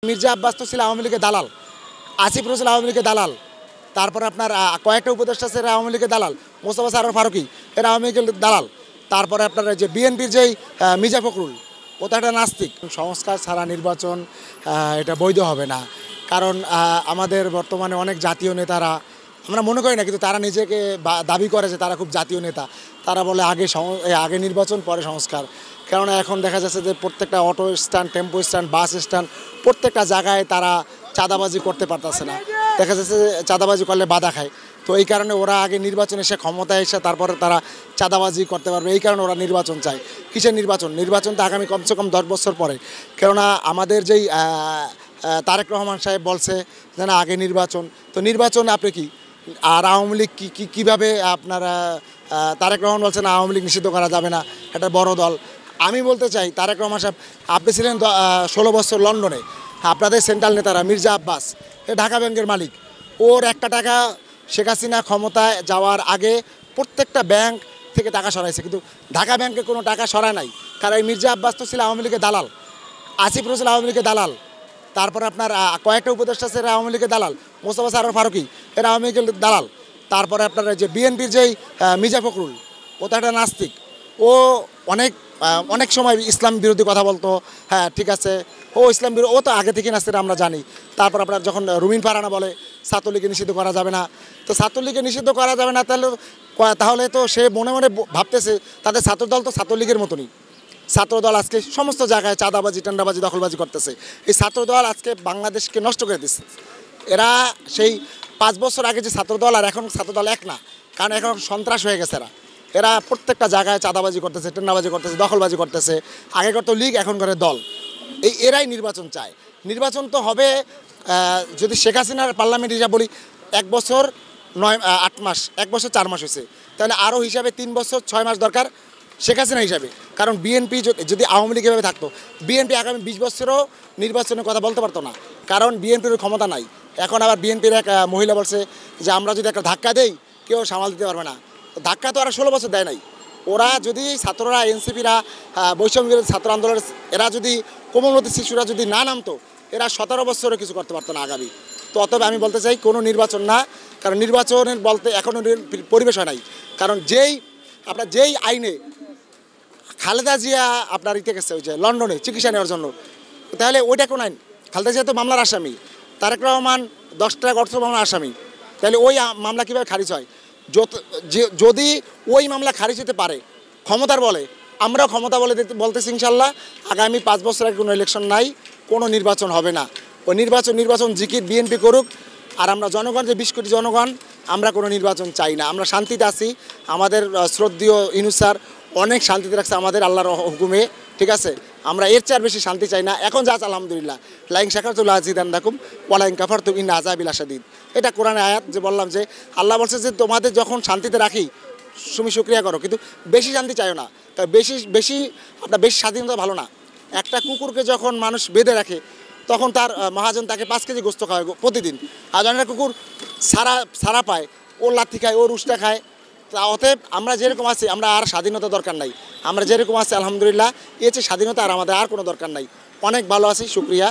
মির্জা আব্বাস তো ছিল আওয়ামী লীগের দালাল, আসিফ নজরুল আওয়ামী লীগের দালাল, তারপরে আপনার কয়েকটা উপদেষ্টা ছিল আওয়ামী লীগের দালাল, মোস্তফা সরোয়ার ফারুকী এরা আওয়ামী লীগের দালাল, তারপরে আপনার যে বিএনপির যেই মির্জা ফখরুল ও তো একটা নাস্তিক। সংস্কার ছাড়া নির্বাচন এটা বৈধ হবে না, কারণ আমাদের বর্তমানে অনেক জাতীয় নেতারা, আমরা মনে করি না কিন্তু তারা নিজেকে দাবি করে যে তারা খুব জাতীয় নেতা। তারা বলে আগে নির্বাচন পরে সংস্কার। কেননা এখন দেখা যাচ্ছে যে প্রত্যেকটা auto stand, tempo stand, bus stand প্রত্যেকটা জায়গায় তারা চাঁদাবাজি করতে পারতেছে না। দেখা যাচ্ছে যে চাঁদাবাজি করলে বাধা খায়। তো এই কারণে ওরা আগে নির্বাচন এসে ক্ষমতায় এসে তারপরে তারা চাঁদাবাজি করতে পারবে, এই কারণে ওরা নির্বাচন চায়। কিসের নির্বাচন? নির্বাচন তো আগামী কমসে কম 10 বছর পরে। কেননা আমাদের যেই তারেক রহমান সাহেব বলছে যে না আগে নির্বাচন, তো নির্বাচন আপনি কি আর আওয়ামী লীগ কীভাবে আপনারা তারেক রহমান বলছেন আওয়ামী লীগ নিষিদ্ধ করা যাবে না, এটা বড় দল। আমি বলতে চাই তারেক রহমান সাহেব, আপনি ছিলেন 16 বছর লন্ডনে, আপনাদের সেন্ট্রাল নেতারা মির্জা আব্বাস ঢাকা ব্যাংকের মালিক, ওর একটা টাকা শেখ হাসিনা ক্ষমতায় যাওয়ার আগে প্রত্যেকটা ব্যাংক থেকে টাকা সরাইছে, কিন্তু ঢাকা ব্যাংকে কোনো টাকা সরায় নাই। কারণ এই মির্জা আব্বাস তো ছিল আওয়ামী লীগের দালাল, আসিফ নজরুল আওয়ামী লীগের দালাল, তারপরে আপনার কয়েকটা উপদেষ্টা ছিল আওয়ামী লীগের দালাল, মোস্তফা সরোয়ার ফারুকী এরা আওয়ামী লীগের দালাল, তারপরে আপনার যে বিএনপির যেই মির্জা ফখরুল ও তো একটা নাস্তিক, ও অনেক সময় ইসলাম বিরোধী কথা বলতো। হ্যাঁ ঠিক আছে, ও ইসলাম বিরোধী, ও তো আগে থেকে নাস্তিক আমরা জানি। তারপর আপনার যখন রুমিন ফারহানা বলে ছাত্রলীগকে নিষিদ্ধ করা যাবে না, তো ছাত্রলীগকে নিষিদ্ধ করা যাবে না, তাহলে তো সে মনে মনে ভাবতেছে তাদের ছাত্রদল তো ছাত্রলীগের মতনই। ছাত্রদল আজকে সমস্ত জায়গায় চাঁদাবাজি, টেন্ডারবাজি, দখলবাজি করতেছে। এই ছাত্রদল আজকে বাংলাদেশকে নষ্ট করে দিচ্ছে। এরা সেই 5 বছর আগে যে ছাত্রদল আর এখন ছাত্রদল এক না, কারণ এখন সন্ত্রাস হয়ে গেছে। এরা প্রত্যেকটা জায়গায় চাঁদাবাজি করতেছে, টেন্ডারবাজি করতেছে, দখলবাজি করতেছে। আগে করতো লীগ, এখন করে দল। এরাই নির্বাচন চায়। নির্বাচন তো হবে যদি শেখ হাসিনার পার্লামেন্ট হিসাবে বলি 1 বছর 8 মাস, 1 বছর 4 মাস হয়েছে, তাহলে আরও হিসাবে 3 বছর 6 মাস দরকার শেখ হাসিনা হিসাবে। কারণ বিএনপি যদি আওয়ামী লীগ এভাবে থাকতো, বিএনপি আগামী 20 বছরও নির্বাচনের কথা বলতে পারতো না, কারণ বিএনপির ক্ষমতা নাই। এখন আবার বিএনপির এক মহিলা বলছে যে আমরা যদি একটা ধাক্কা দেই কেউ সামাল দিতে পারবে না। ধাক্কা তো আর 16 বছর দেয় নাই। ওরা যদি ছাত্ররা, এনসিপিরা, বৈষম্য বিরোধী ছাত্র আন্দোলনের এরা যদি, কোমলমতি শিশুরা যদি না নামতো, এরা 17 বছরও কিছু করতে পারতো না আগামী। তো অতএব আমি বলতে চাই কোনো নির্বাচন না, কারণ নির্বাচনের বলতে এখনও পরিবেশ হয় নাই। কারণ যেই আইনে খালেদা জিয়া আপনার গেছে ওই যে লন্ডনে চিকিৎসা নেওয়ার জন্য, তাহলে ওইটা কোন আইন? খালেদা জিয়া তো মামলার আসামি, তারেক রহমান 10 টাকা অর্থ মামলার আসামি, তাহলে ওই মামলা কীভাবে খারিজ হয়? যদি ওই মামলা খারিজ হতে পারে ক্ষমতার বলে, আমরাও ক্ষমতা বলতেছি ইনশাল্লাহ আগামী 5 বছর আগে কোনো ইলেকশন নাই, কোনো নির্বাচন হবে না। ওই নির্বাচন জিকির বিএনপি করুক, আর আমরা জনগণ যে 20 কোটি জনগণ, আমরা কোনো নির্বাচন চাই না। আমরা শান্তিতে আছি। আমাদের শ্রদ্ধেয় ইউনূস স্যার অনেক শান্তিতে রাখছে আমাদের আল্লাহর হুকুমে, ঠিক আছে? আমরা এর চেয়ে বেশি শান্তি চাই না। এখন যা আছে আলহামদুলিল্লাহ, লাইন শাকারতুম লাযিদান্নাকুম ওয়া লাইন কাফারতুম ইন্না আযাবি লাশাদীদ। এটা কোরআনের আয়াত। যে বললাম যে আল্লাহ বলছে যে তোমাদের যখন শান্তিতে রাখি তুমি শুকরিয়া করো, কিন্তু বেশি শান্তি চাইও না। তাই বেশি স্বাধীনতা ভালো না। একটা কুকুরকে যখন মানুষ বেঁধে রাখে তখন তার মহাজন তাকে 5 কেজি গোস্ত খাওয়ায় প্রতিদিন, আর যখন একটা কুকুর সারা পায়, ও লাথি খায়, ও রুষ্টা খায়। অতএব আমরা যেরকম আছি, আমরা আর স্বাধীনতা দরকার নাই। আমরা যেরকম আছি আলহামদুলিল্লাহ, এর চেয়ে স্বাধীনতা আর আমাদের আর কোনো দরকার নাই। অনেক ভালো আছি, শুকরিয়া।